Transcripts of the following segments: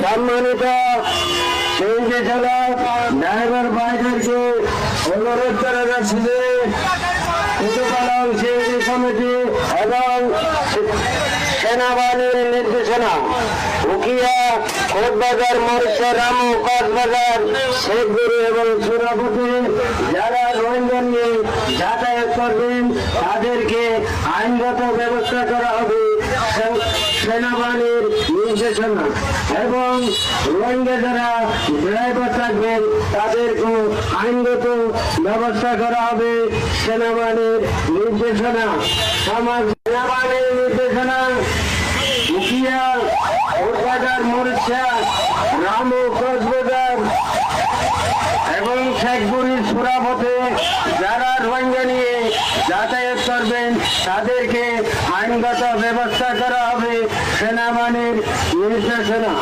সম্মানিত সিএনজি চালক ড্রাইভার ভাইদেরকে অনুরোধ করা যাচ্ছে যে কুতুপালং সিএনজি কমিটি এবং সেনাবাহিনীর নির্দেশনা উকিয়া কোটবাজার মরিচা রামু কক্সবাজার শেখগুড়ি এবং সুরাপতি যারা রোহিঙ্গা নিয়ে যাতায়াত করবেন তাদেরকে আইনগত ব্যবস্থা করা হবে সেনাবাহিনীর নির্দেশনা এবং রোহিঙ্গা যারা ড্রাইভার থাকবেন তাদেরকে আইনগত ব্যবস্থা করা হবে সেনাবাহিনীর নির্দেশনা সেনাবাহিনীর নির্দেশনা উকিয়া কোটবাজার মরিচা রামু কক্সবাজার এবং শেখগুড়ি সুরাপথে যারা রোহিঙ্গা নিয়ে যাতায়াত করবেন তাদেরকে আইনগত ব্যবস্থা করা হবে সেনাবাহিনীর নির্দেশনা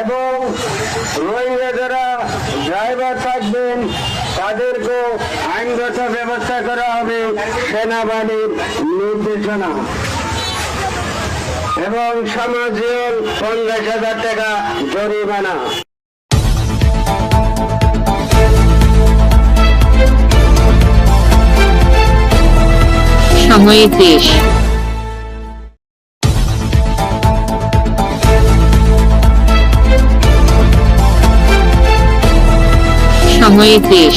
এবং রোহিঙ্গা যারা ড্রাইভার থাকবেন তাদেরকে আইনগত ব্যবস্থা করা হবে সেনাবাহিনীর নির্দেশনা এবং সমাজীয় 50,000 টাকা জরিমানা। সময়ের দেশ। সময়ের দেশ।